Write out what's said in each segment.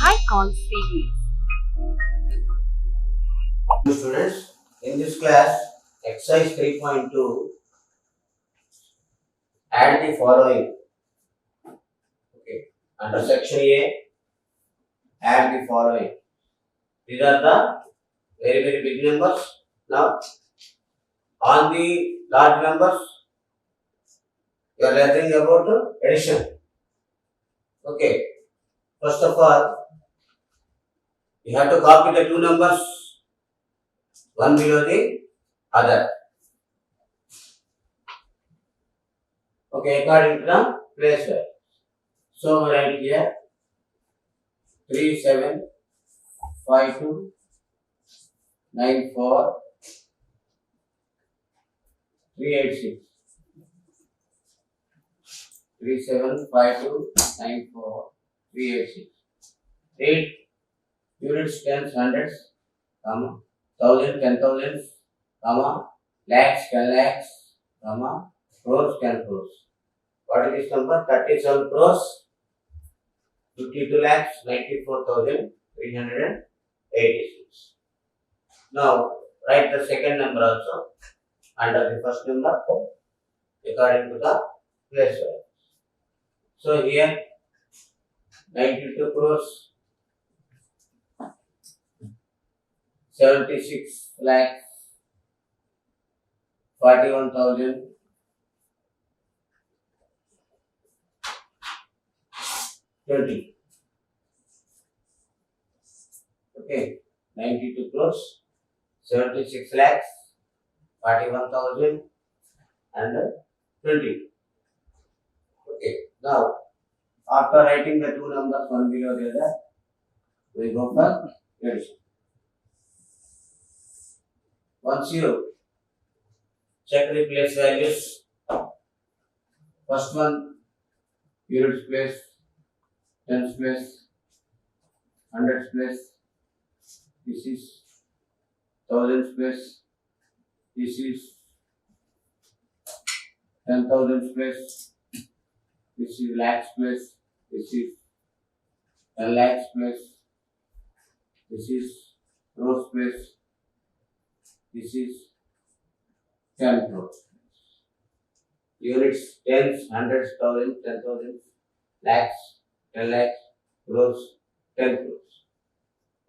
high call series. Students, in this class, exercise 3.2, add the following. Okay. Under section A, add the following. These are the very big numbers. Now, on the large numbers, you are learning about addition. Okay. First of all, you have to copy the two numbers, one below the other. Okay, according to the place where. So, we write here 375294 386. 375294 386. 8 units, tens, hundreds, comma, thousand, 10,000s, comma, lakhs, 10 lakhs, comma, crores, 10 crores. What is this number? 37 crores, 52 lakhs, 94,386. Now, write the second number also under the first number according to the place value. So, here 92 crores, 76 lakhs, 41,000, 20. Okay, 92 crores, 76 lakhs, 41,000 and 20. Okay, now after writing the two numbers one below the other, we go for addition. Once you check the place values, first one units place, tens place, hundreds place, this is thousands place, this is 10,000 place, this is lakhs place, this is 10 lakhs place, this is crores place, this is 10 crores. Units, tens, hundreds, thousands, 10,000, lakhs, 10 lakhs, crores, 10 crores.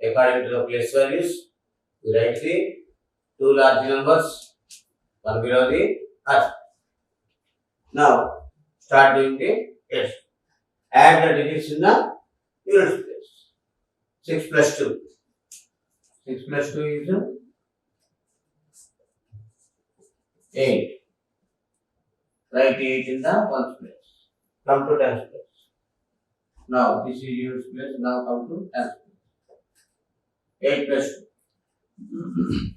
According to the place values, we write the two large numbers, one below the other. Now, start doing the addition. Add the digits in the units place. 6 plus 2. 6 plus 2 is 8. Write 8 in the ones place. Come to tens place. Now, this is units place. Now, come to tens place. 8 plus 2.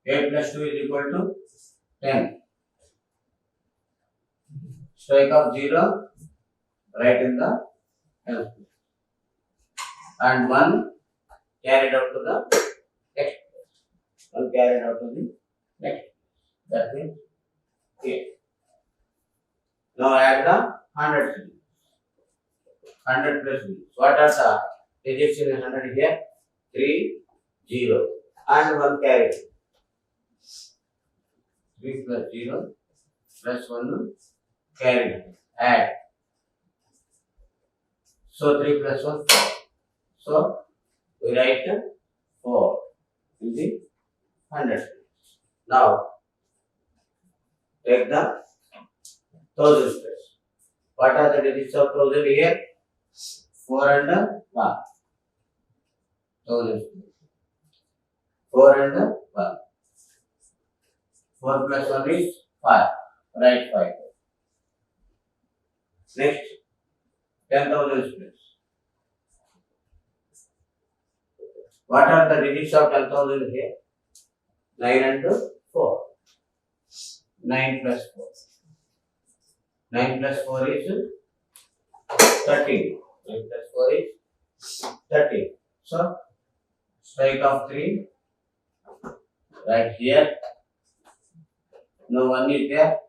8 plus 2 is equal to 10. Strike off 0. Write in the tens place. And 1 carried out to the next place. 1 carried out to the next. That means 8. Now add the 100 digits. 100 plus digits. What are the digits in 100 here? 3, 0 and 1 carried. 3 plus 0 plus 1 carried. Add. So 3 plus 1 4. So we write 4 in the 100. Now take the thousands place. What are the digits of thousand here? 4 and 1. Thousands place. 4 and 1. 4 plus 1 is 5. Write 5. Next, 10,000 place. What are the digits of 10,000 here? 9 and 4. 9 plus 4. 9 plus 4 is 13. 9 plus 4 is 13. So, strike off 3 right here. No 1 is there.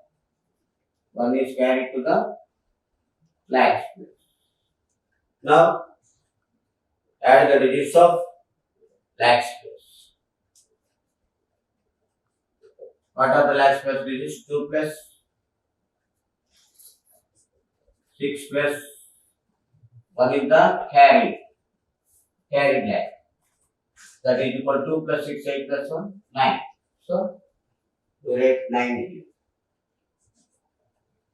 1 is carried to the lakhs. Now, add the digits of lakhs place. What are the lakhs place digits? 2 plus 6 plus 1 is the carried lakh. That is equal to 2 plus 6, 8 plus 1, 9. So, we write 9 here.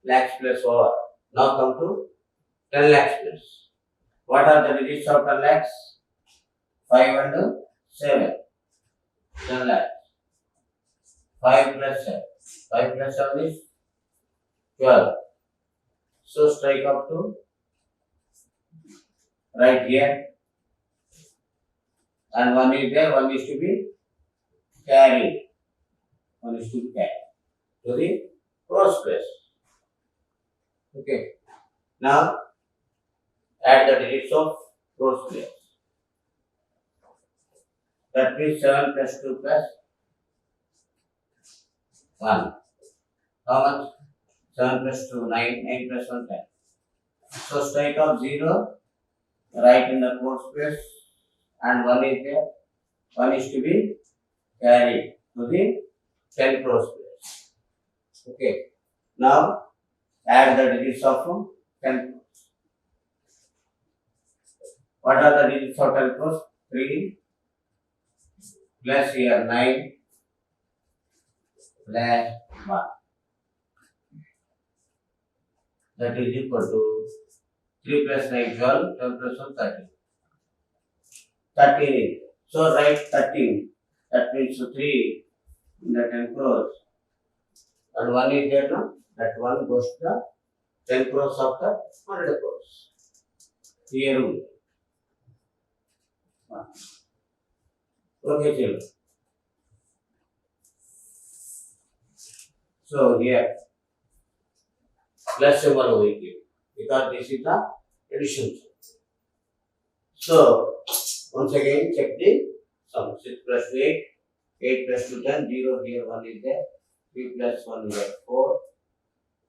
Lakhs plus over. Now come to 10 lakhs plus. What are the digits of 10 lakhs? 5 and 7. 10 lakhs. 5 plus 7. 5 plus 7 is 12. So strike up to right here. And 1 is there, 1 is to be carried. 1 is to be carried to the crores place. Okay. Now add the digits of crores place. That means 7 plus 2 plus 1. How much? 7 plus 2, 9, 9 plus 1, 10. So strike off 0, write in the crores place, and 1 is there. 1 is to be carried to the 10 crores place. Okay. Now add the digits of 10 crores. What are the digits of 10 crores? 3 plus here 9 plus 1. That is equal to 3 plus 9, 12, 12 plus 1, 13. 13 is. So write 13. That means 3 in the 10 crores. And 1 is there now. That 1 goes to the 10 crores of the 100 crores. Here only. Okay, children. So here plus symbol over here because this is the addition. So once again check the sum. 6 plus 8, 8 plus 2, 10, 0 here, 1 is there, 3 plus 1 here, 4,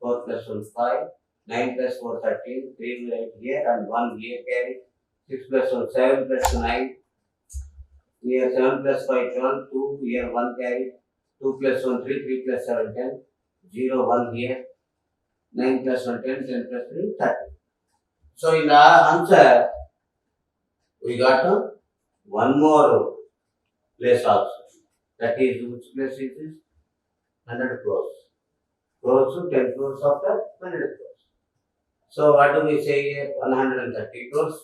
4 plus 1, 5, 9 plus 4, 13, 3 right here and 1 here carry, 6 plus 1, 7 plus 2, 9, here 7 plus 5, 12, 2 here, 1 carry, 2 plus 1, 3, 3 plus 7, 10, 0, 1 here, 9 plus 1, 10, 10 plus 3, 30. So in the answer, we got one more place also. That is, which place is this? 100 crores. Crores to 10 crores of the 100 crores. So what do we say here? 130 crores,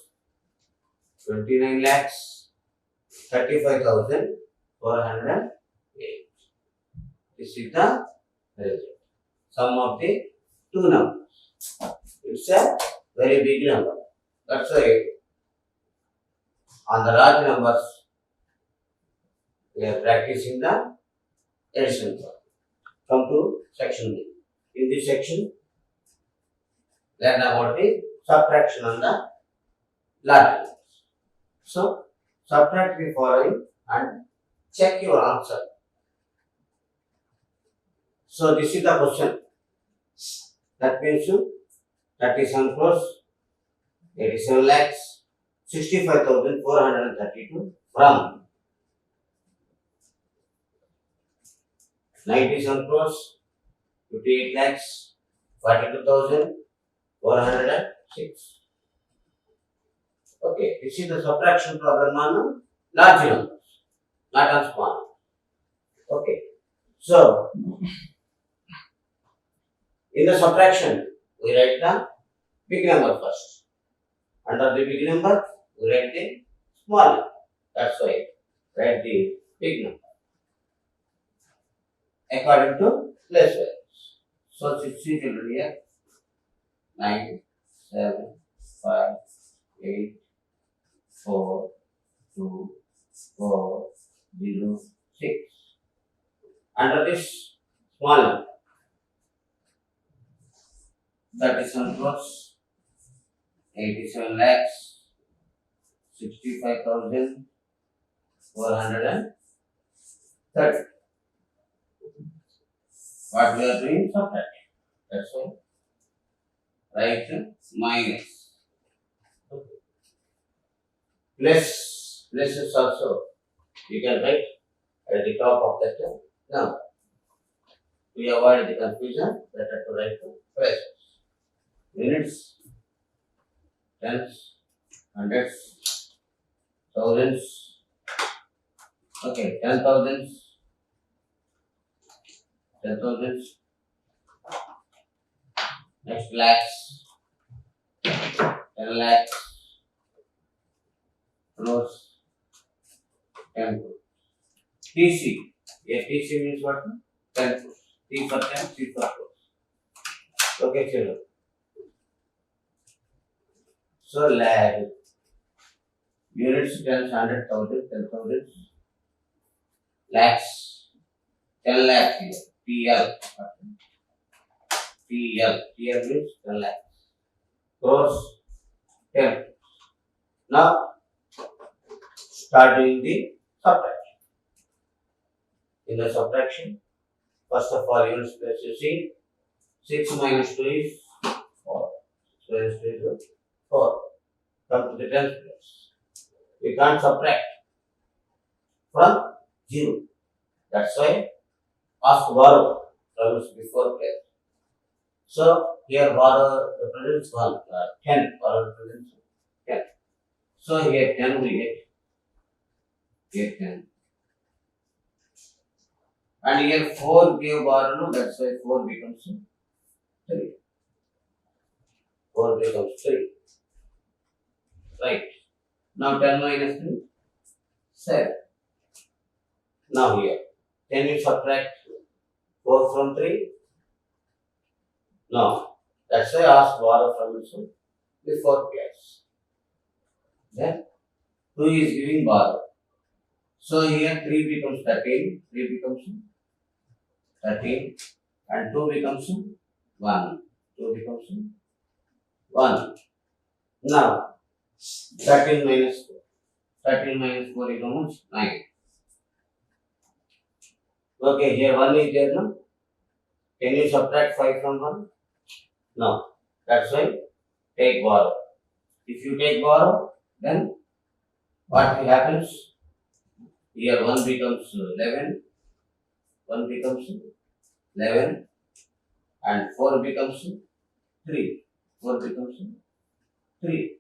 29 lakhs, 35,408. This is the result. Sum of the two numbers. It's a very big number. That's why on the large numbers, we are practicing the addition problem. Come to section B. In this section, learn about the subtraction on the large numbers. So, subtract the following and check your answer. So, this is the question. That means 37 crores, 87 lakhs, 65,432 from 97 crores, 58 lakhs, 42,406. Okay, this is the subtraction problem on large numbers, not on small. Okay, so in the subtraction, we write the big number first. Under the big number, we write the small number. That's why write the big number according to place values. So 60 children here, 9, 7, 5, 8, 4, 2, 4, 0, 6. Under this small number, 37 crores, 87 lakhs, 65,430. What we are doing? Subtraction. That's why write minus. Okay. plus is also you can write at the top of that term. Now, to avoid the confusion, better to write the plus. Units, tens, hundreds, thousands, okay, 10,000s, 10,000s, next lakhs, 10 lakhs, crores, 10 crores. TC, yeah, TC means what? 10 crores. T for 10, C for crores. Okay, children. So, lakh, units, tens, hundred, thousand, 10,000, lakhs, 10 lakhs here, TL means 10 lakhs. Crores, 10. Now, start doing the subtraction. In the subtraction, first of all, units place you see, 6 minus 2 is 4. 6 minus 2 is 4. Come to the 10th place. We can't subtract from 0. That's why ask borrow comes before place. So, here borrow represents 1, 10, borrow represents 10. So, here 10 we get. Here 10. And here 4 gave borrow, that's why 4 becomes 3. 4 becomes 3. Right. Now 10 minus 3, 7. Now here, can you subtract 4 from 3? No. That's why ask borrow from it before place. Then 2 is giving borrow. So here 3 becomes 13, 3 becomes 13, and 2 becomes 1. 2 becomes 1. Now 13 minus 4. 13 minus 4 is how much? 9. Okay, here 1 is there, no? Can you subtract 5 from 1? No. That's why take borrow. If you take borrow, then what happens? Here 1 becomes 11, 1 becomes 11, and 4 becomes 3. 4 becomes 3.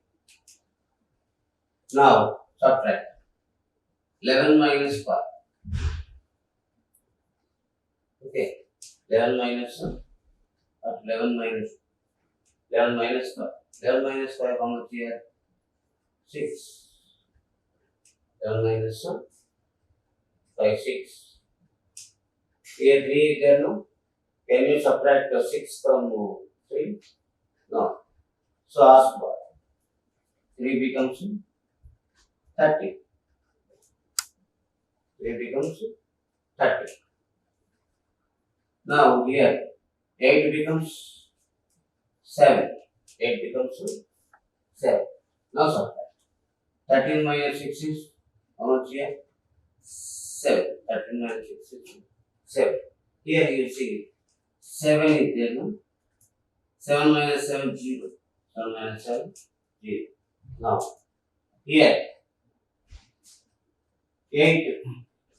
Now subtract 11 minus 5. Okay, 11 minus 11 minus 11 minus 5. 11 minus 5, how much here? 6. 11 minus 5, 6. Here 3 is there, no? Can you subtract 6 from 3? No. So ask what? 3 becomes 30. 3 becomes 30. Now here 8 becomes 7. 8 becomes 7. Now subtract. 13 minus 6 is how much here? 7. 13 minus 6 is 7. Here you see 7 is there, no? 7 minus 7 0. 7 minus 7 0. Now here 8.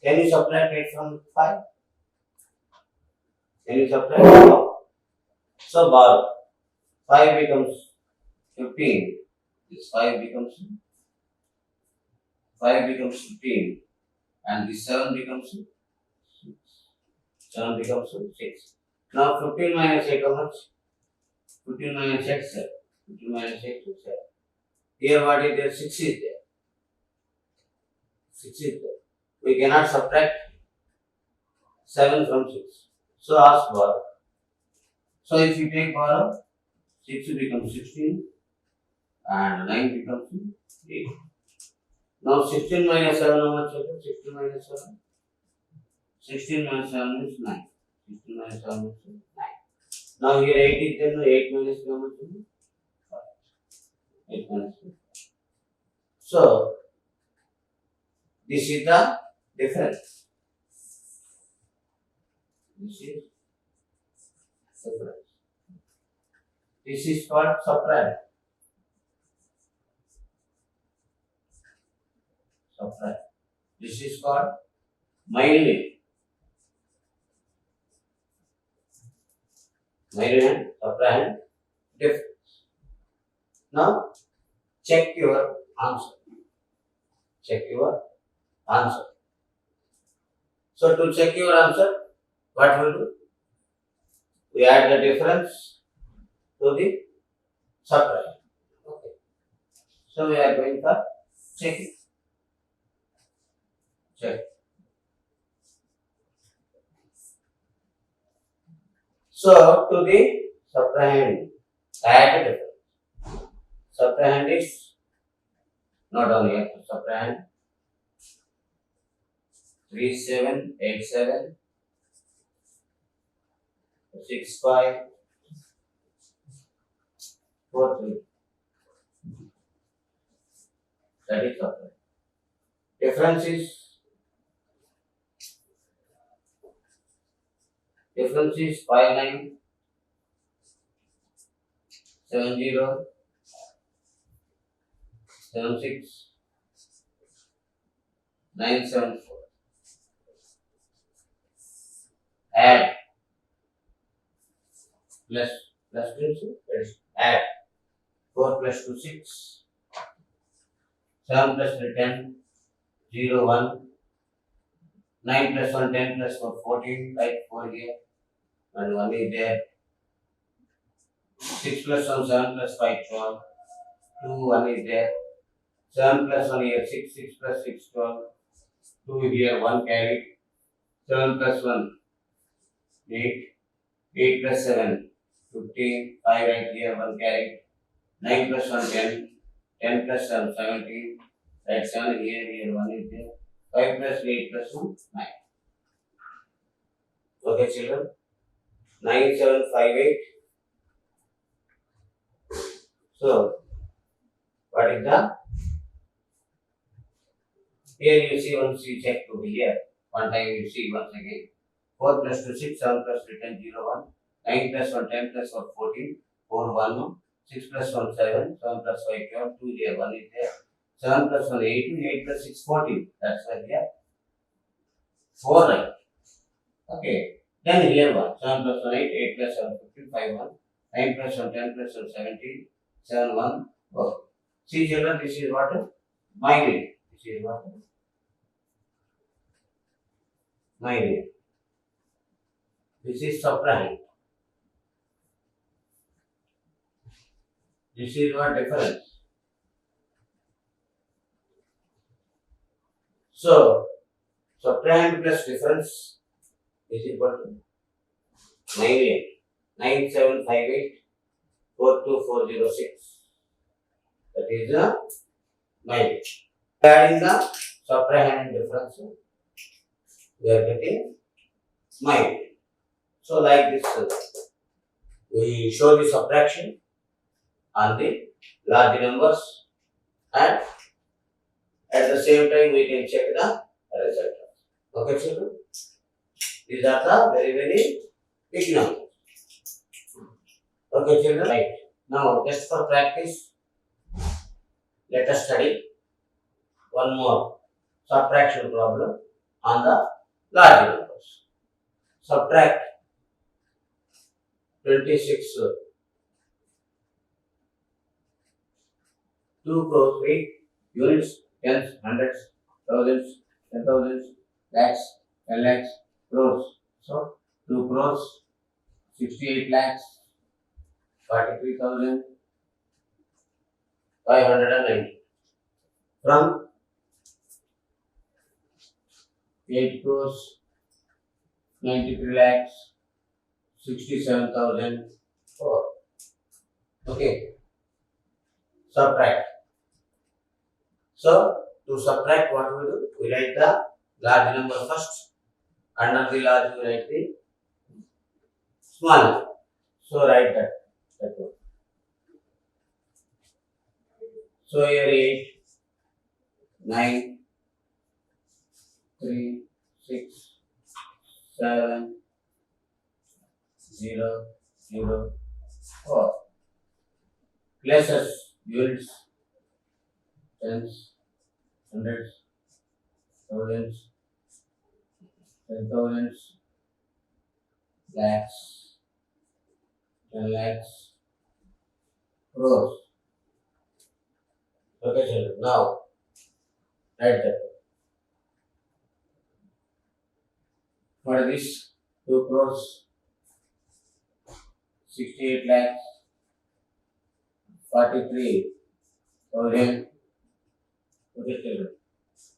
Can you subtract 8 from 5? Can you subtract? No. So borrow. 5 becomes 15. This 5 becomes 15. And this 7 becomes 6. 7 becomes 6. Now 15 minus 8 how much? 15 minus 8 7. 15 minus 8 is 7. Here what is there? 6 is there. 6 is there. We cannot subtract 7 from 6. So ask borrow. So if you take borrow, 6 becomes 16 and 9 becomes 8. Now 16 minus 7 how much? 16 minus 7. 16 minus 7 is 9. 16 minus 7 is 9. Now here 8 is there, 8 minus 2 how much? 5. 8 minus 2. So this is the difference. This is difference. This is called subtract. subtract. This is called minus. Minus, subtract, difference. Now check your answer. Check your answer. So to check your answer, what we'll do? We add the difference to the subtract. Okay. So we are going for checking. Check. So to the subtrahend, add difference. Subtrahend is not only have to subtrahend 3787 6543. That is subtrahend. Difference is 5970 76 974. Add plus means that is add 4 plus 2 6 7 plus 3 10 0 1 9 plus 1 10 plus 4 14 like 4 here and 1 is there 6 plus 1 7 plus 5 12 2 1 is there 7 plus 1 here 6 6 plus 6 12 2 here 1 carried 7 plus 1 8 8 plus 7 15 5 right here 1 carried 9 plus 1 10 10 plus 7 17 right 7 here 1 is there 5 plus 8 plus 1 9. Okay children, 9758. So what is the, here you see once you check to here, one time you see once again 4 plus 2 6 7 plus 3 10 0 1 9 plus 1 10 plus 1 14 4 1 6 plus 1 7 7 plus 5 12 2 here 1 is there 7 plus 1 18 8 plus 6 14. That's why here 4 right. Okay. Then here 1 7 plus 1 8 8 plus 7 15 5 1 9 plus 1 10 plus 1 17 7 1. Okay. See children, this is what? Minus. This is what? Minus. This is subtrahend. This is what difference. So subtrahend plus difference is equal to 9758 42406. That is the minus. Adding the subtrahend and difference, we are getting minus. So like this, we show the subtraction on the large numbers and at the same time we can check the result. Okay children? These are the very big numbers. Okay children? Right. Now just for practice, let us study one more subtraction problem on the large numbers. Subtract 26 2 crores 8 units, tens, hundreds, thousands, 10,000s, lakhs, 10 lakhs, crores. So 2 crores 68 lakhs 43,590 from 8 crores 93 lakhs 67,004. Okay. Subtract. So to subtract, what we do? We write the large number first. Under the large we write the small number. So write that one. So here 8, 9, 3, 6, 7, 0, 0, 4. Places, units, tens, hundreds, thousands, 10,000s, lakhs, 10 lakhs, crores. Okay, children. Now, write that. What is this? 2 crores, 68 lakhs, 43,000. Okay, children.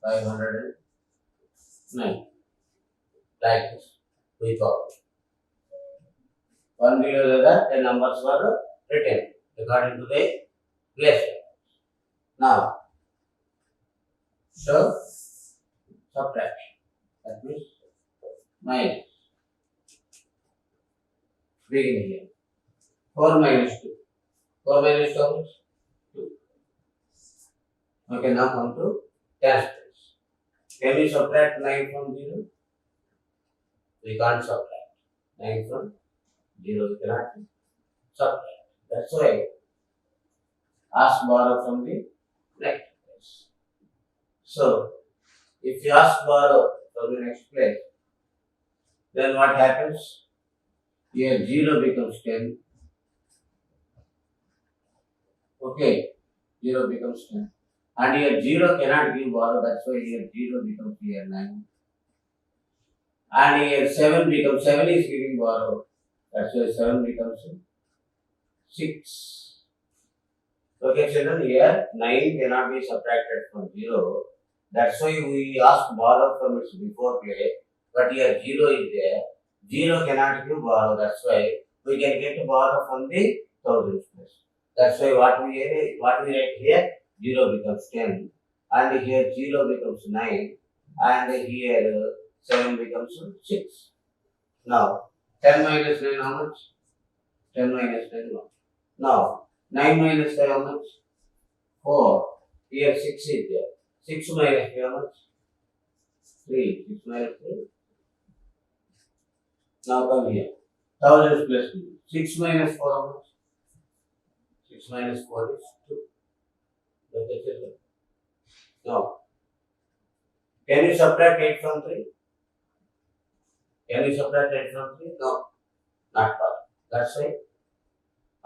509. Like this. We thought. One below the other, the numbers were written according to the place. Now, so subtraction. That means minus. Beginning here. 4 minus 2. 4 minus 2 is 2. Okay, now come to tens place. Can we subtract 9 from 0? We can't subtract 9 from 0. We cannot subtract. That's why ask borrow from the next place. So, if you ask borrow from the next place, then what happens? Here 0 becomes 10. Okay, 0 becomes 10. And here 0 cannot give borrow, that's why here 0 becomes here 9. And here 7 becomes 7 is giving borrow, that's why 7 becomes 6. Okay, children, here 9 cannot be subtracted from 0. That's why we ask borrow from its before place, but here 0 is there. 0 cannot give borrow, that's why we can get borrow from the thousands place. That's why what we write here, 0 becomes 10, and here 0 becomes 9, and here 7 becomes 6. Now, 10 minus 9 how much? 10 minus 9 1. Now, 9 minus 5 how much? 4. Here 6 is there. 6 minus 3 how much? 3. 6 minus 3. Now come here. Thousands plus 2. 6 minus 4 how much? 6 minus 4 is 2. Look at it. Now, can you subtract 8 from 3? Can you subtract 8 from 3? No, not possible. That's why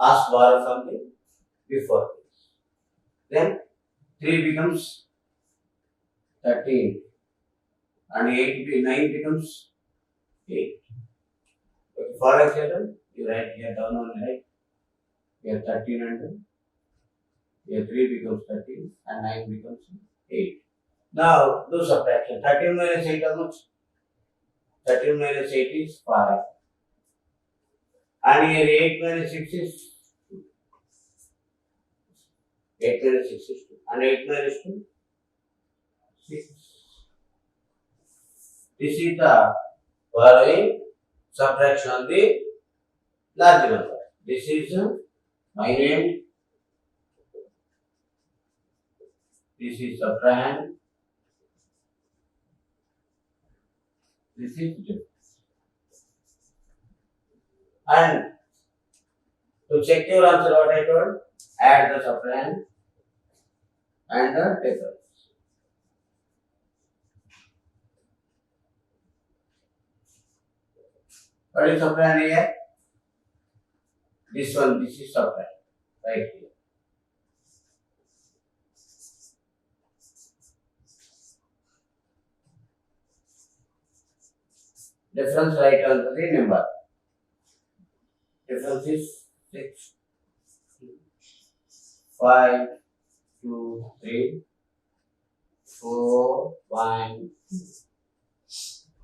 ask borrow from the before place. Then 3 becomes 13 and 9 becomes 8. Okay, for example, you write here down on right. Here 13 and here 3 becomes 13 and 9 becomes 8. Now do subtraction. 13 minus 8 how much? 13 minus 8 is 5. And here 8 minus 6 is 2. 8 minus 6 is 2. And 8 minus 2 6. This is the following subtraction of the large number. This is minus. This is subtrahend. This is difference. And to check your answer, what I told, add the subtrahend and the difference. What is subtrahend here? This one, this is subtrahend, right here. Difference right on the number. Difference is 6, 5, 2, 3, 4, 1.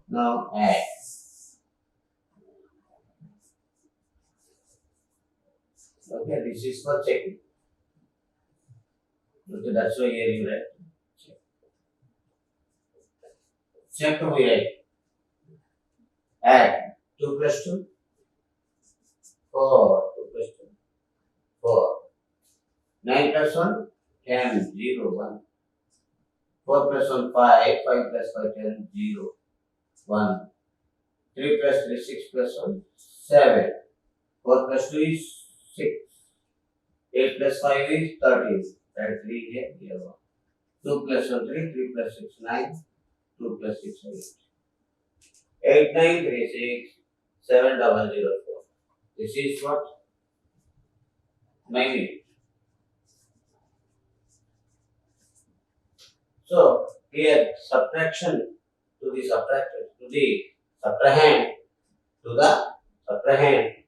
Now add. Okay, this is for checking. Okay, that's why here you write check. Check we write. Add 2 plus 2, 4, 2 plus 2, 4. 9 plus 1, 10, 0, 1. 4 plus 1, 5, 5 plus 5, 10, 0, 1. 3 plus 3, 6 plus 1, 7. 4 plus 2 is 6. 8 plus 5 is 13. That 3 here, here 1. 2 plus 1, 3, 3 plus 6, 9. 2 plus 6 8936 7004. This is what? 9 units. So here subtraction to the subtracted to the subtrahend to the subtrahend,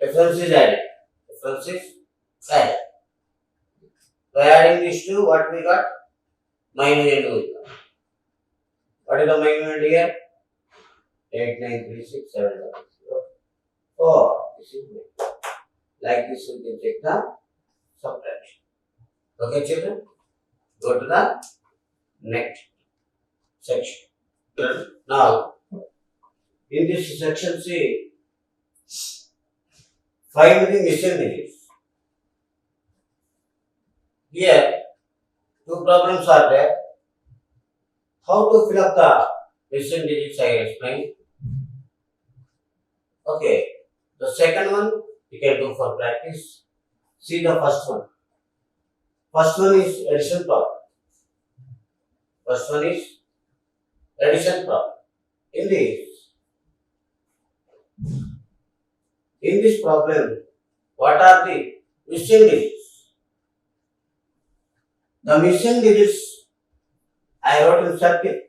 difference is added. Difference is added. By adding these two, what we got? Minus and we got. What is the minus here? 8936 700. This is like this we can take the subtraction. Okay, children? Go to the next section. Now, in this section, see, find the missing digits. Here, two problems are there. How to fill up the missing digits I explained. Okay, the second one you can do for practice. See the first one. First one is addition problem. First one is addition problem. In this problem, what are the missing digits? The missing digits I wrote in circle.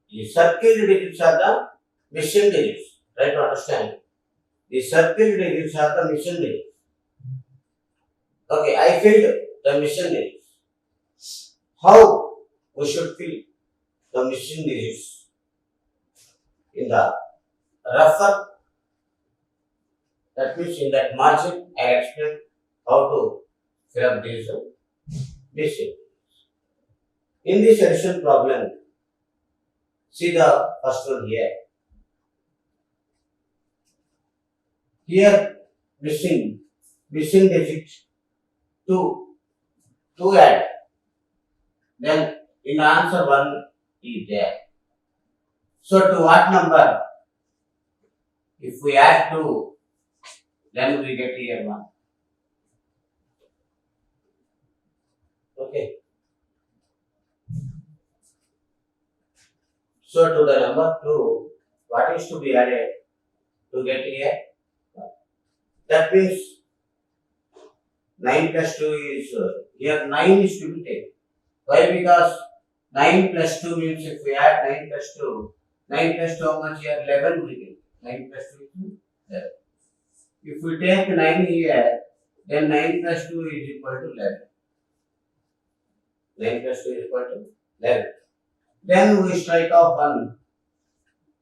The circle digits are the missing digits. Try to understand. The circle digits are the missing digits. Okay, I filled the missing digits. How we should fill the missing digits? In the rougher, that means in that margin, I explain how to fill up these missing. In this addition problem, see the first one here. Here, missing digit 2 add. Then in answer 1 is there. So to what number? If we add 2, then we get here 1. Okay. So to the number 2, what is to be added to get here? That means 9 plus 2 is, here 9 is to be taken. Why? Because 9 plus 2 means if we add 9 plus 2 how much here? 11 we get. 9 plus 2 is 11. If we take 9 here, then 9 plus 2 is equal to 11. 9 plus 2 is equal to 11. Then we strike off 1.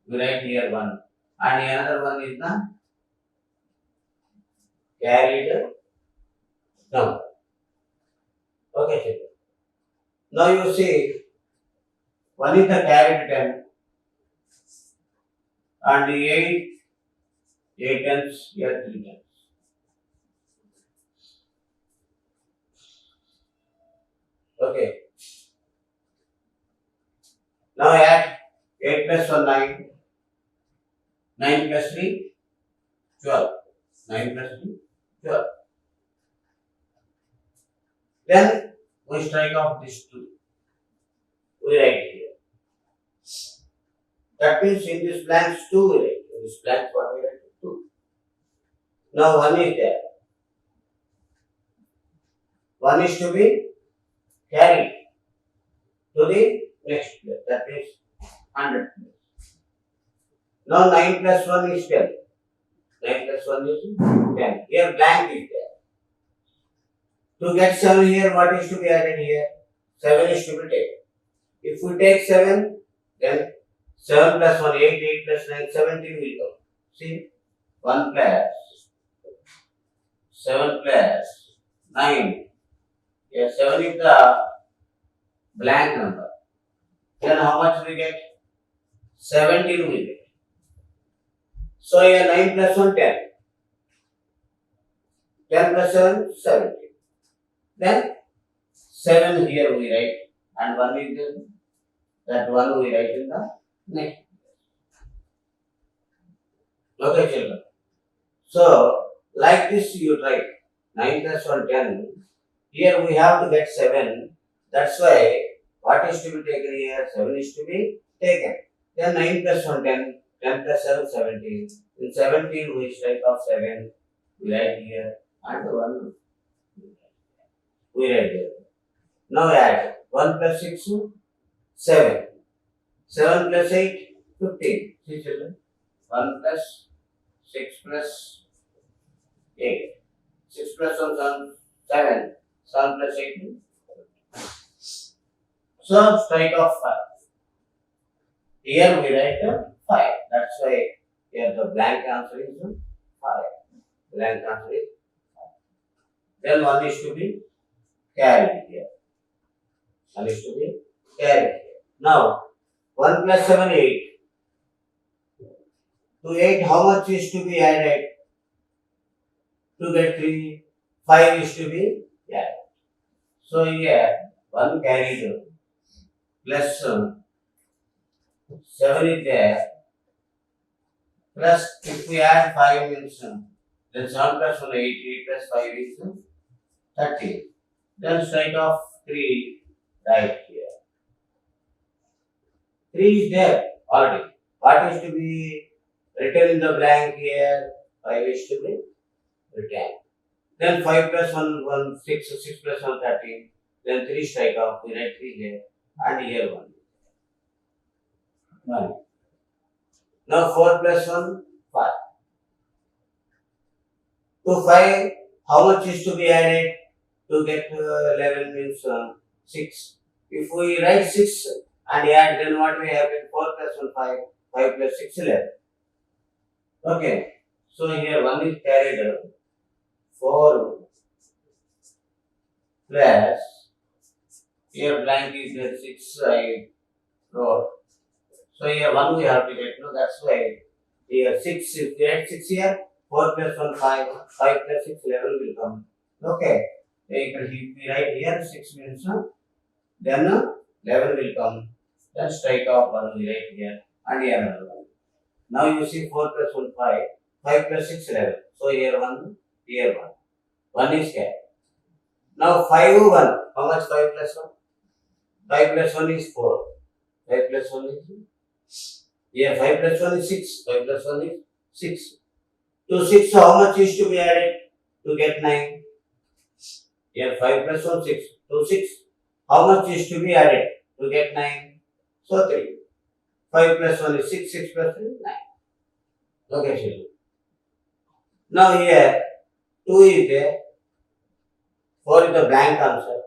We write here 1. And another one is the carried number. Okay, children. Now you see, 1 is the carried 10 and 8 tens, here 3 tens. Okay. Now add 8 plus 1, 9. 9 plus 3, 12. 9 plus 3, 12. Then we strike off this 2. We write here. That means in this blanks 2 we write. In this blanks what we write? 2. Now 1 is there. 1 is to be carried to the next place. That is 100 place. Now 9 plus 1 is 10. 9 plus 1 is 10. Here blank is there. To get 7 here, what is to be added here? 7 is to be taken. If we take 7, then 7 plus 1, 8, 8 plus 9, 17 will come. See? 1 plus 7 plus 9. Here 7 is the blank number. Then how much we get? 17 we get. So here 9 plus 1, 10. 10 plus 7, 17. Then 7 here we write and 1 is there. That 1 we write in the next. Okay, children. So like this you write 9 plus 1, 10. Here we have to get 7. That's why What is to be taken here? 7 is to be taken. Then 9 plus 1, 10. 10 plus 7, 17. In 17, we strike off 7. We write here. And 1. We write here. Now add. 1 plus 6, 7. 7 plus 8, 15. See children? 1 plus 6 plus 8. 6 plus 1, 7. 7 plus 8. So strike off 5. Here we write 5. That's why here the blank answer is 5. Blank answer is 5. Then 1 is to be carried here. 1 is to be carried here. Now 1 plus 7, 8. To 8, how much is to be added? To get 3, 5 is to be added. So here 1 carried plus 7 is there. Plus if we add 5 means then 7 plus 1 8, 8 plus 5 is 30. Then strike off 3 right here. 3 is there already. What is to be written in the blank here? 5 is to be written. Then 5 plus 1, 1, 6, 6 plus 1, 13. Then 3 strike off, we write 3 here and here 1. 1. Now 4 plus 1, 5. To 5, how much is to be added? To get 11 means 6. If we write 6 and add, then what will happen? 4 plus 1, 5. 5 plus 6, 11. Okay. So here 1 is carried. 4 plus, here blank is there, 6 I wrote. So here 1 we have to get, no, that's why here 6, if we add 6 here, 4 plus 1, 5, 5 plus 6, 11 will come. Okay. If we write here 6 means, then 11 will come. Then strike off 1 we write here and here another 1. Now you see 4 plus 1, 5, 5 plus 6, 11. So here 1, here 1. 1 is carried. Now 5, 1. How much 5 plus 1? 5 plus 1 is 4. 5 plus 1 is here 5 plus 1 is 6. 5 plus 1 is 6. To 6, how much is to be added to get 9? Here 5 plus 1, 6. To 6, how much is to be added to get 9? So 3. 5 plus 1 is 6. 6 plus 3 is 9. Okay, children. Now here 2 is there. 4 is the blank answer.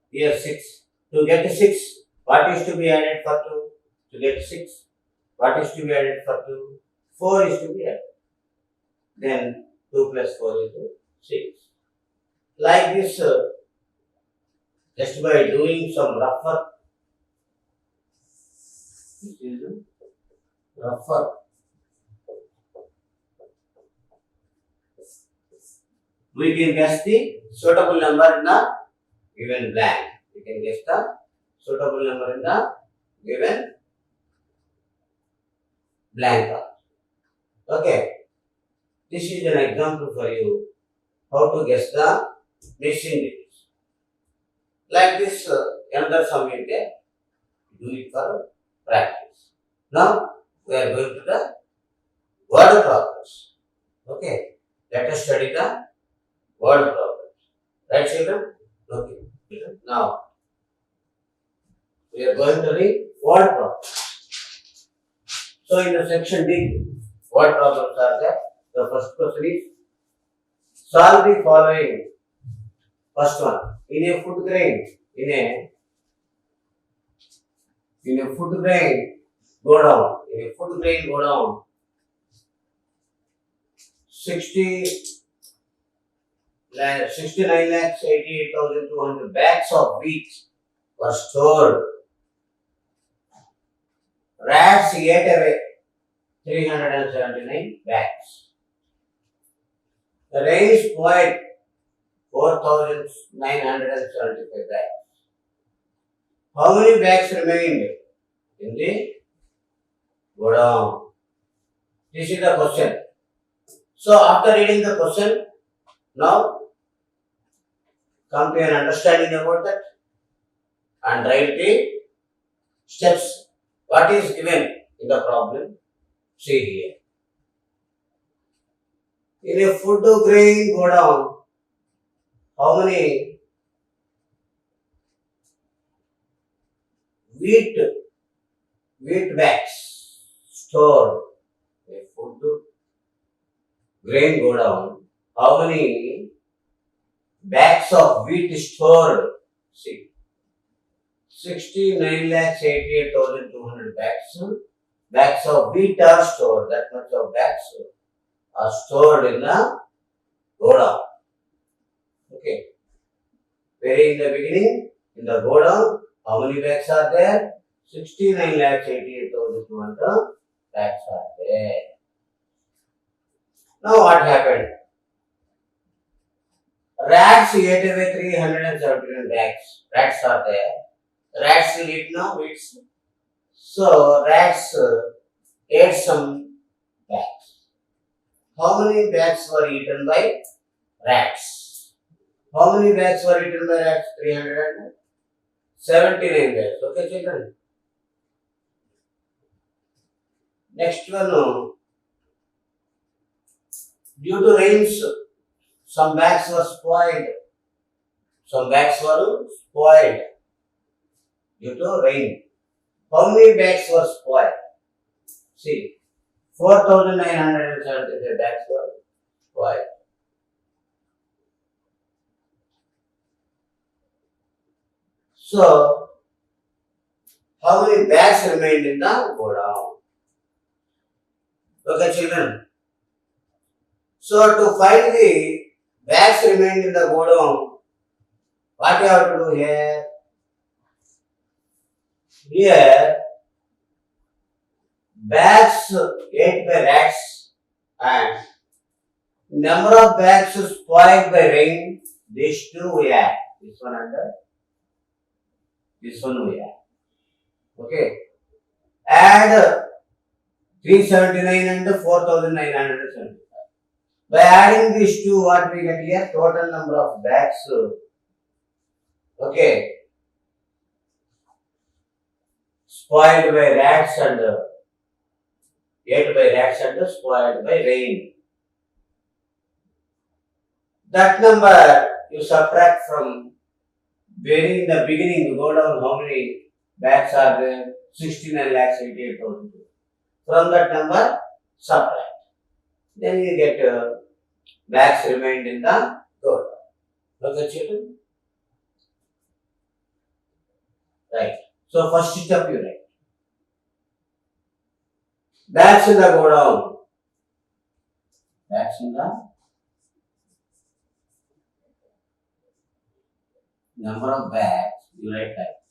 Here 6. To get 6, what is to be added for 2? To get 6, what is to be added for 2? 4 is to be added. Then 2 plus 4 is 6. Like this, just by doing some rough work, this is rough work. We can guess the suitable number in the given blank. We can guess the suitable number in the given blank. Okay. This is an example for you how to guess the missing digits. Like this, another sum is there. Do it for practice. Now we are going to the word problems. Okay. Let us study the word problems. Right, children? Okay. Now we are going to the word problems. So in the section D, word problems are there. The first question is, solve the following. First one, in a food grain, in a food grain go down. In a food grain go down. 69,88,200 bags of wheat were stored. Rats ate away 379 bags. The rain spoiled 4,975 bags. How many bags remained in the godown? This is the question. So after reading the question, now come to an understanding about that. and write the steps. What is given in the problem? See here. In a food grain go down, how many wheat bags stored? A food grain go down, how many bags of wheat stored? See, 69,88,200 bags of wheat are stored. That much of bags are stored in the godown. Okay. Very in the beginning, in the godown, how many bags are there? 69,88,200 bags are there. Now what happened? Rats ate away 379 bags. Rats are there. Rats will eat now, eats. So rats ate some bags. How many bags were eaten by rats? How many bags were eaten by rats? 379 bags. Okay, children. Next one. Due to rains, some bags were spoiled. Some bags were spoiled due to rain. How many bags were spoiled? See, 4,975 bags were spoiled. So, how many bags remained in the godown? Okay, children. So, to find the bags remained in the godown, what you have to do here? Here, bags ate by rats and number of bags spoiled by rain, these two we add. This one and this one we add. Okay. Add 379 and 4,975. By adding these two, what we get here? Total number of bags. Okay. Spoiled by rats and ate by rats and spoiled by rain. That number you subtract from very in the beginning, you go down how many bags are there? 69,88,000. From that number, subtract. Then you get bags remained in the godown. Okay, children? Right. So, first step you write. Bags in the godown. Bags in the number of bags, you write that.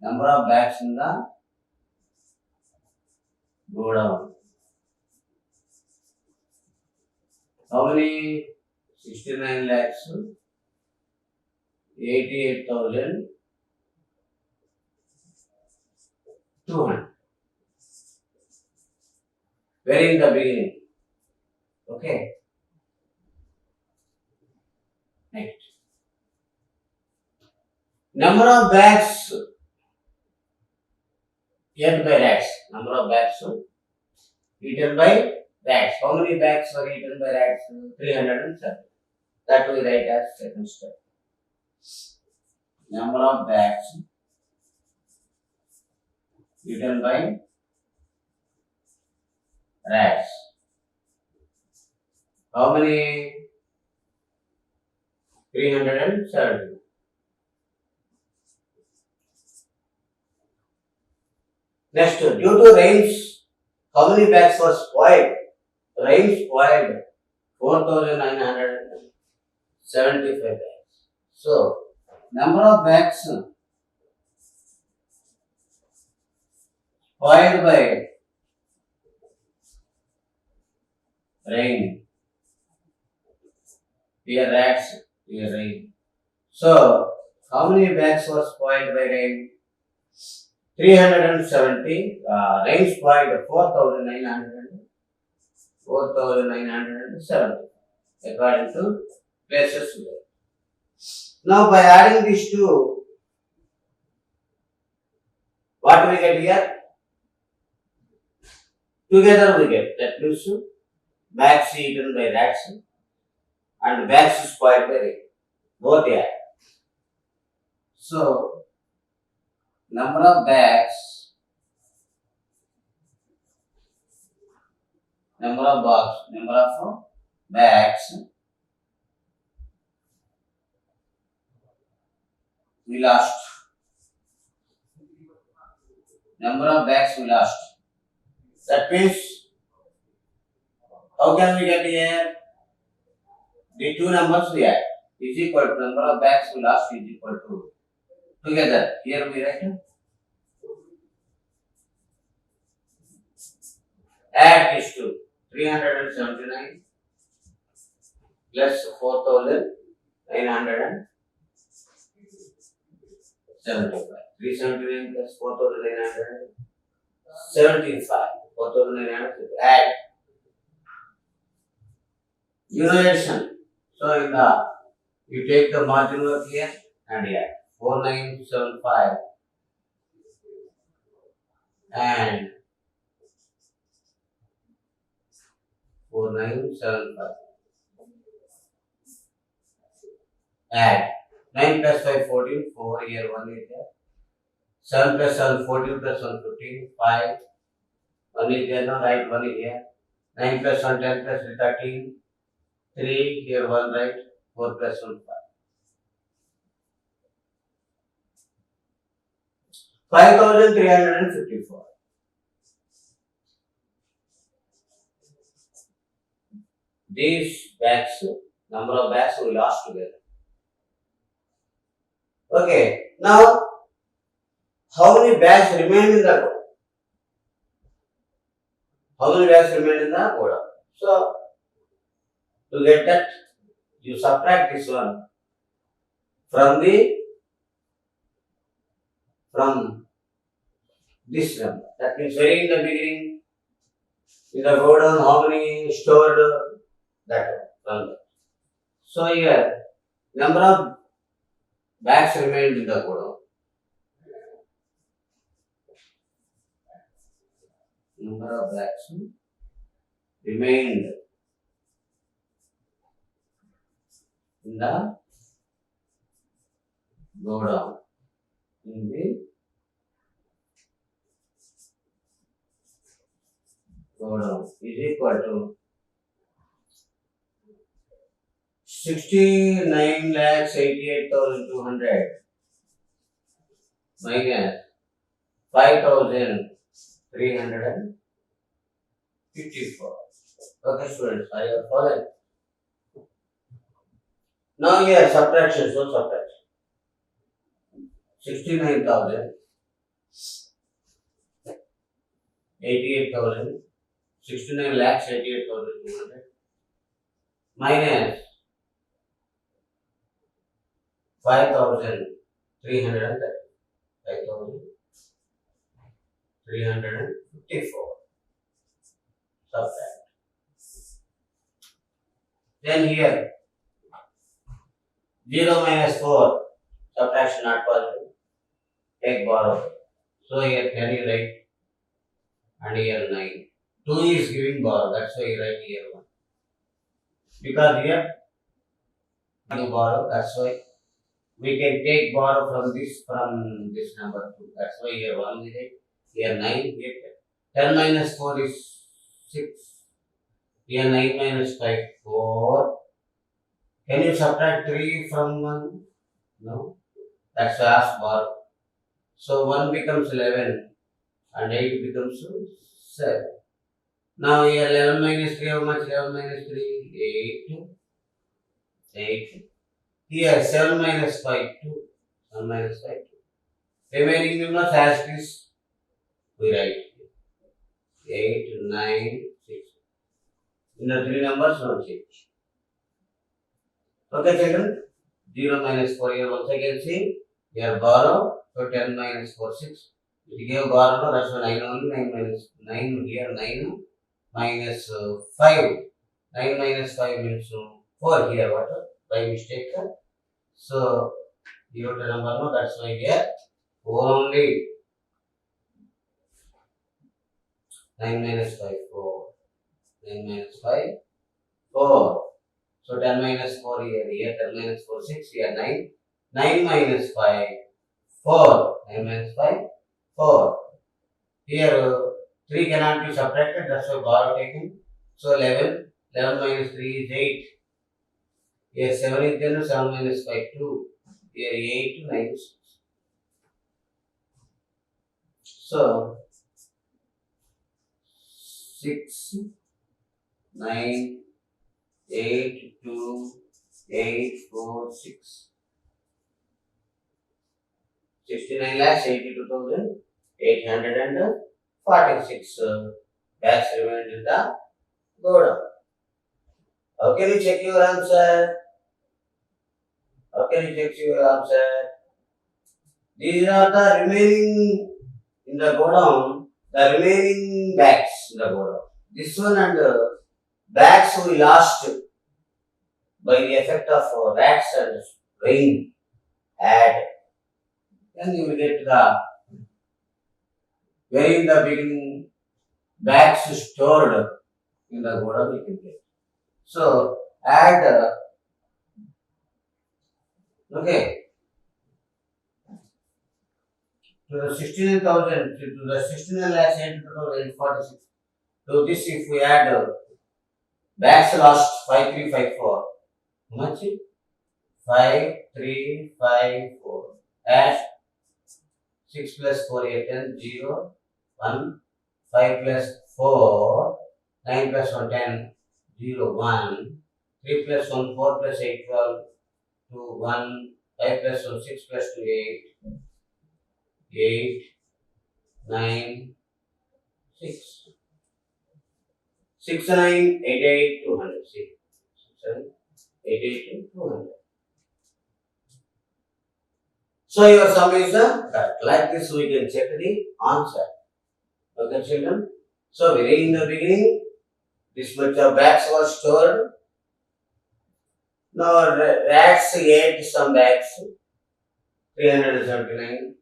Number of bags in the godown. How many? 69 lakhs, 88,200. Very in the beginning. Okay. Next. Number of bags eaten by rats. Number of bags eaten by rats. How many bags were eaten by rats? 307. That we write as second step. Number of bags eaten by rats. How many? 370. Next, due to rains, how many bags were spoiled? Rain spoiled 4,975 bags. So, number of bags spoiled by rain. Here rats, here rain. So, how many bags were spoiled by rain? 370. Rain spoiled 4,970 according to places. Now, by adding these two, What we get here? Together we get that means bags eaten by rats and bags spoiled by rain. Both are. So number of bags, number of bags we lost. Number of bags we lost. That means how can we get here? The two numbers we add is equal to number of bags we lost is equal to together. Here we write add these two 379 plus 4,975. 379 plus 4,975. 4,975. Add. You know addition. So in the you take the margin work here and add 4,975 and 4,975. Add 9 plus 5 14, 4 here 1 is there. 7 plus 7 14 plus 1 15, 5 1 is there, no right 1 is here. 9 plus 1 10 plus 3 13, 3 here 1 right, 4 plus 1 5. 5,354. These bags, number of bags we lost together. Okay, now how many bags remain in the code? How many bags remain in the code? So to get that, you subtract this one from this number. That means very in the beginning, in the go down, how many stored that one from that. So here, number of bags remained in the go down. Number of bags remained in the go down. In the go down is equal to 69,88,200 minus 5,354. Okay, students, are you following? Now here subtraction, so subtraction. 69,000, 88,000, 69 lakhs 88,200 minus 5,300, 5,354. Subtract. Then here 0 minus 4, subtraction not possible. Take borrow. So here 10 you write and here 9. 2 is giving borrow, that's why you write here 1. Because here you borrow, that's why we can take borrow from this number 2. That's why here 1 we write, here 9, here 10. 10 minus 4 is 6. Here 9 minus 5, 4. Can you subtract 3 from 1? No. That's why ask borrow. So 1 becomes 11 and 8 becomes 7. Now here 11 minus 3, how much? 11 minus 3, 8. 8. Here 7 minus 5, 2. 7 minus 5, 2. Remaining numbers as it is, we write 8, 9, 6. In the 3 numbers, no change. Okay, children? 0 minus 4 here once again see. Here borrow. So 10 minus 4, 6. It gave borrow, no, that's why 9 only. 9 minus 9 here, 9 minus 5. 9 minus 5 means 4 here, what? By mistake. So, you wrote the number, no, that's why here 4 only. 9 minus 5, 4. 9 minus 5, 4. So 10 minus 4 here 10 minus 4, 6 here, 9. 9 minus 5, 4. 9 minus 5, 4. Here 3 cannot be subtracted, that's why borrow taken. So 11. 11 minus 3 is 8. Here 7 is there, 7 minus 5, 2. Here 8, 9, 6. So 6, 9, 8, 2, 8, 4, 6. 69 lakhs 82,846 bags remained in the godown. How can you check your answer? How can you check your answer? These are the remaining in the godown, the remaining bags in the godown. This one and bags we lost by the effect of rats and rain add. Then you will get the very in the beginning bags stored in the godown you can get. So add okay to the 69,000 to the 69 lakhs 82,846. To this if we add bags lost 5354. How much? 5354. Add 6 plus 4 8 10 0 1 5 plus 4 9 plus 1 10 0 1 3 plus 1 4 plus 8 12 2 1 5 plus 1 6 plus 2 8 9 6 6 9 8 8 200 6 7 8 8 200. So your sum is correct. Like this we can check the answer. Okay children. So very in the beginning this much of bags was stored. Now rats ate some bags 379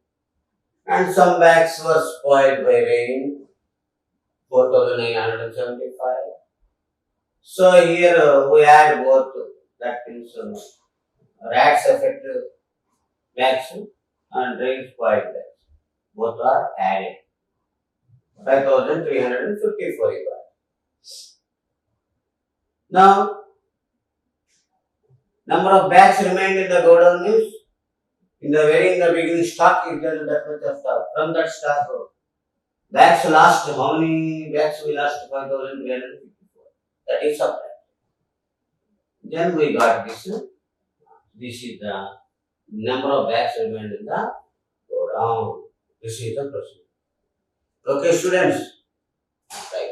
and some bags were spoiled by rain 4,975. So here we add both, that means rats affect bags and rain spoiled bags. Both are added. 5,354 you got. Now number of bags remained in the godown means in the beginning stock is there that much of stock. From that stock bags lost, how many bags we lost? 5,354. That is subtract. Then we got this. This is the number of bags remained in the godown. This is the procedure. Okay students. Right.